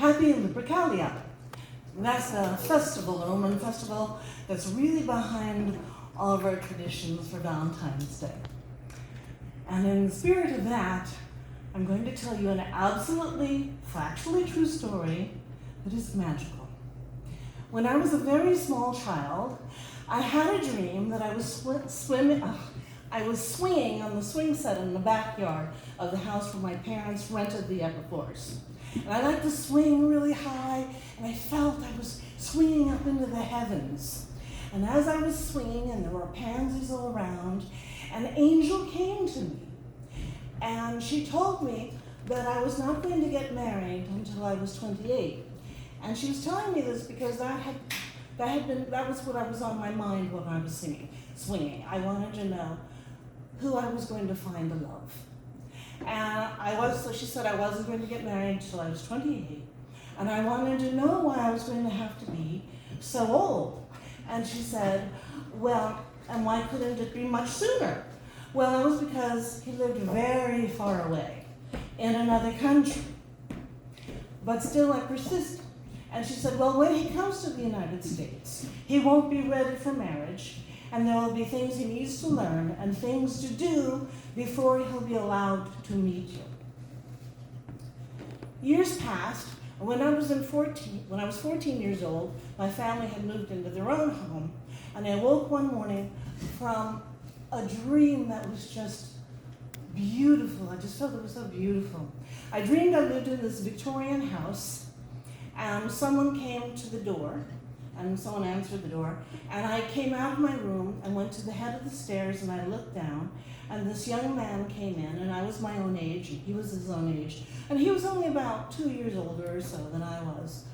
Happy Lupercalia. That's a festival, a Roman festival, that's really behind all of our traditions for Valentine's Day. And in the spirit of that, I'm going to tell you an absolutely, factually true story that is magical. When I was a very small child, I had a dream that I was swinging on the swing set in the backyard of the house where my parents rented the upper floors. And I liked to swing really high, and I felt I was swinging up into the heavens. And as I was swinging, and there were pansies all around, an angel came to me. And she told me that I was not going to get married until I was 28. And she was telling me this because that was what I was on my mind when I was swinging. I wanted to know who I was going to find a love. And so she said I wasn't going to get married until I was 28. And I wanted to know why I was going to have to be so old. And she said, well, and why couldn't it be much sooner? Well, it was because he lived very far away in another country. But still I persisted. And she said, well, when he comes to the United States, he won't be ready for marriage, and there will be things he needs to learn and things to do before he'll be allowed to meet you. Years passed, and when I was 14 years old, my family had moved into their own home, and I woke one morning from a dream that was just beautiful. I just felt it was so beautiful. I dreamed I lived in this Victorian house, and someone came to the door, and someone answered the door, and I came out of my room and went to the head of the stairs, and I looked down, and this young man came in, and I was my own age, and he was his own age, and he was only about 2 years older or so than I was.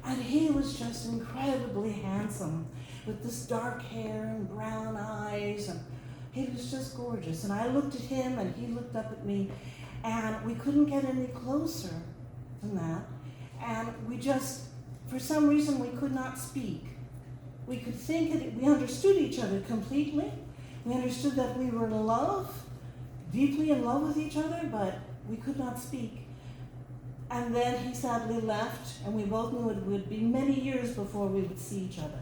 And he was just incredibly handsome, with this dark hair and brown eyes, and he was just gorgeous. And I looked at him, and he looked up at me, and we couldn't get any closer than that. And we just, for some reason, we could not speak. We could think it, we understood each other completely. We understood that we were in love, deeply in love with each other, but we could not speak. And then he sadly left, and we both knew it would be many years before we would see each other.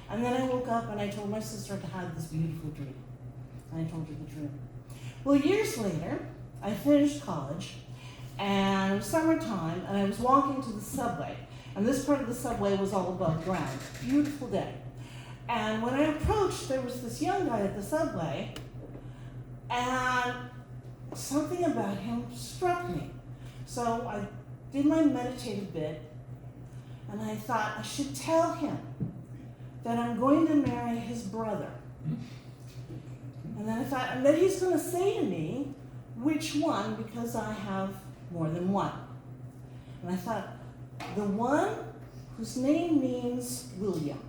And then I woke up and I told my sister to have this beautiful dream. And I told her the dream. Well, years later, I finished college, and it was summertime, and I was walking to the subway. And this part of the subway was all above ground. Beautiful day. And when I approached, there was this young guy at the subway, and something about him struck me. So I did my meditative bit, and I thought I should tell him that I'm going to marry his brother. And then I thought, and then he's going to say to me, which one, because I have more than one. And I thought, the one whose name means William.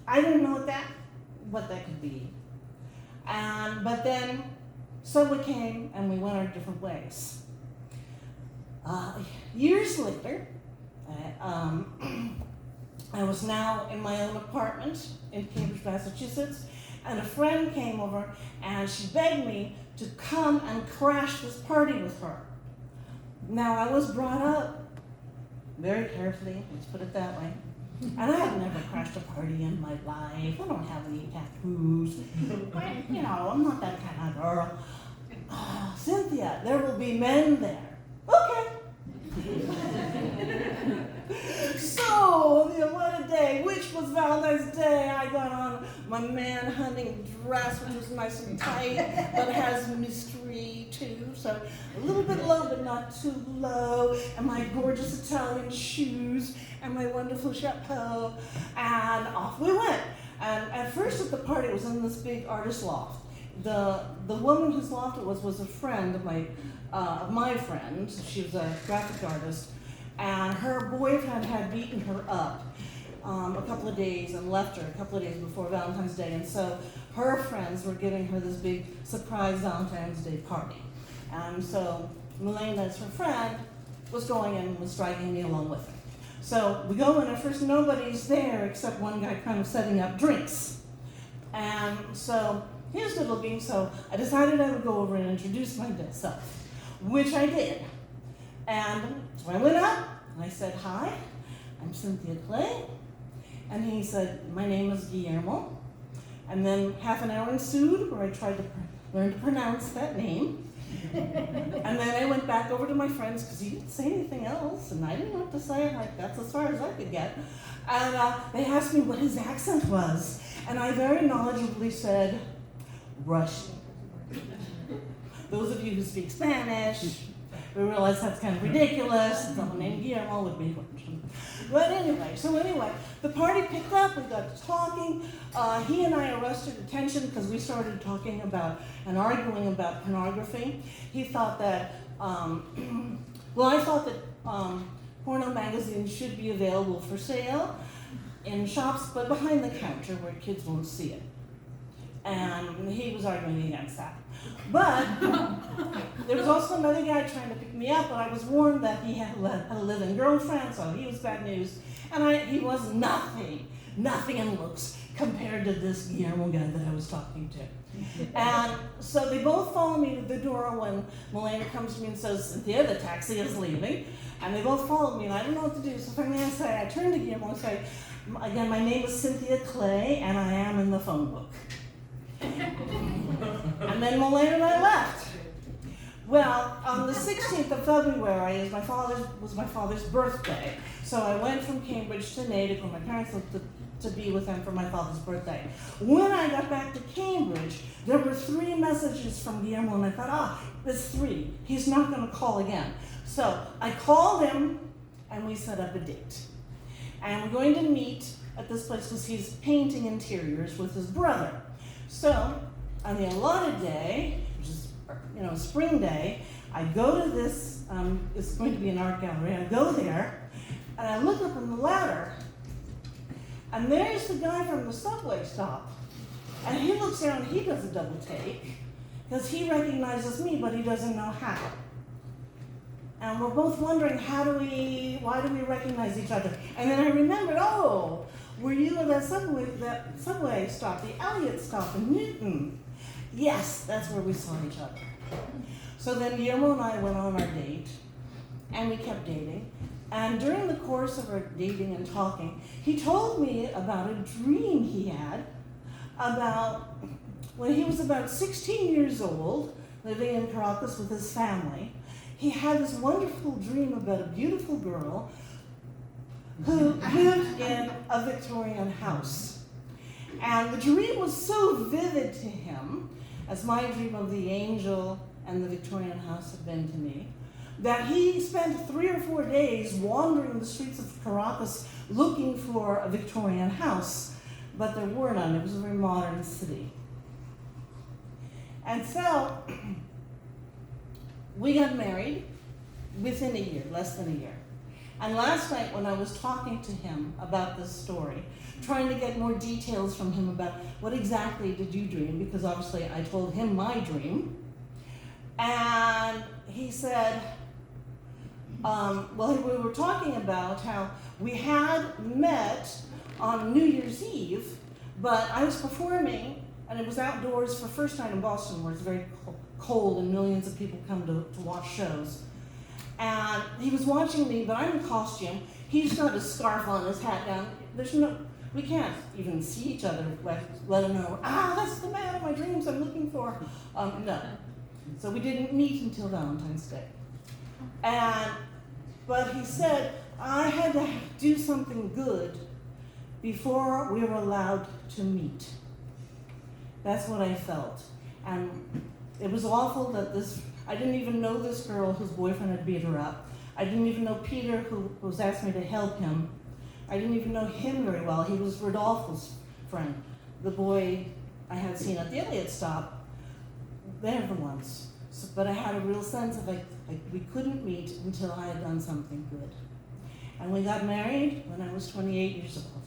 I didn't know what that could be. But then Subway came and we went our different ways. Years later, I was now in my own apartment in Cambridge, Massachusetts, and a friend came over and she begged me to come and crash this party with her. Now, I was brought up very carefully, let's put it that way. And I have never crashed a party in my life. I don't have any tattoos. I'm not that kind of girl. Cynthia, there will be men there. Okay. So, what a day. Which was Valentine's Day. I got on my man-hunting dress, which was nice and tight, but has mystery too. So a little bit low, but not too low. And my gorgeous Italian shoes, and my wonderful chapeau. And off we went. And at first at the party, it was in this big artist loft. The woman whose loft it was a friend of my friend. She was a graphic artist, and her boyfriend had beaten her up a couple of days and left her a couple of days before Valentine's Day, and so her friends were giving her this big surprise Valentine's Day party. And so Melena, as her friend, was going and was dragging me along with her. So we go in, at first nobody's there except one guy kind of setting up drinks. And so here's good looking, so I decided I would go over and introduce myself, which I did. And so I went up, And I said, hi, I'm Cynthia Clay. And he said, my name is Guillermo. And then half an hour ensued where I tried to learn to pronounce that name. And then I went back over to my friends because he didn't say anything else, and I didn't know what to say. That's as far as I could get. And they asked me what his accent was, and I very knowledgeably said, Russian. Those of you who speak Spanish, we realize that's kind of ridiculous. Someone named Guillermo would be Russian. But anyway, the party picked up, we got to talking. He and I arrested attention because we started talking about and arguing about pornography. He thought that, I thought that porno magazines should be available for sale in shops, but behind the counter where kids won't see it. And he was arguing against that. But there was also another guy trying to pick me up, and I was warned that he had a live-in girlfriend, so he was bad news. And he was nothing in looks compared to this Guillermo guy that I was talking to. And so they both follow me to the door when Milena comes to me and says, Cynthia, the taxi is leaving. And they both followed me, and I don't know what to do. So finally I turn to Guillermo and say, again, my name is Cynthia Clay, and I am in the phone book. And then Milena and I left. Well, on the 16th of February was my father's birthday. So I went from Cambridge to Natick, where my parents lived, to be with him for my father's birthday. When I got back to Cambridge, there were 3 messages from Guillermo, and I thought, there's 3. He's not going to call again. So I called him, and we set up a date. And we're going to meet at this place because he's painting interiors with his brother. So on the allotted day, which is spring day, I go to this, it's going to be an art gallery, I go there, and I look up on the ladder, and there's the guy from the subway stop. And he looks down, he does a double take, because he recognizes me, but he doesn't know how. And we're both wondering, why do we recognize each other? And then I remembered, were you at that subway stop, the Elliott stop in Newton? Yes, that's where we saw each other. So then Guillermo and I went on our date, and we kept dating. And during the course of our dating and talking, he told me about a dream he had about when he was about 16 years old, living in Caracas with his family. He had this wonderful dream about a beautiful girl who lived in a Victorian house. And the dream was so vivid to him, as my dream of the angel and the Victorian house had been to me, that he spent 3 or 4 days wandering the streets of Caracas looking for a Victorian house, but there were none. It was a very modern city. And so we got married within a year, less than a year. And last night when I was talking to him about this story, trying to get more details from him about what exactly did you dream, because obviously I told him my dream, and he said, we were talking about how we had met on New Year's Eve, but I was performing, and it was outdoors for first night in Boston, where it's very cold and millions of people come to watch shows. And he was watching me, but I'm in costume. He's got his scarf on, his hat down. We can't even see each other, let him know, that's the man of my dreams I'm looking for. No. So we didn't meet until Valentine's Day. But he said, I had to do something good before we were allowed to meet. That's what I felt. And it was awful that I didn't even know this girl whose boyfriend had beat her up. I didn't even know Peter, who was asked me to help him. I didn't even know him very well. He was Rodolfo's friend, the boy I had seen at the Elliott stop. They're the ones. But I had a real sense of we couldn't meet until I had done something good. And we got married when I was 28 years old.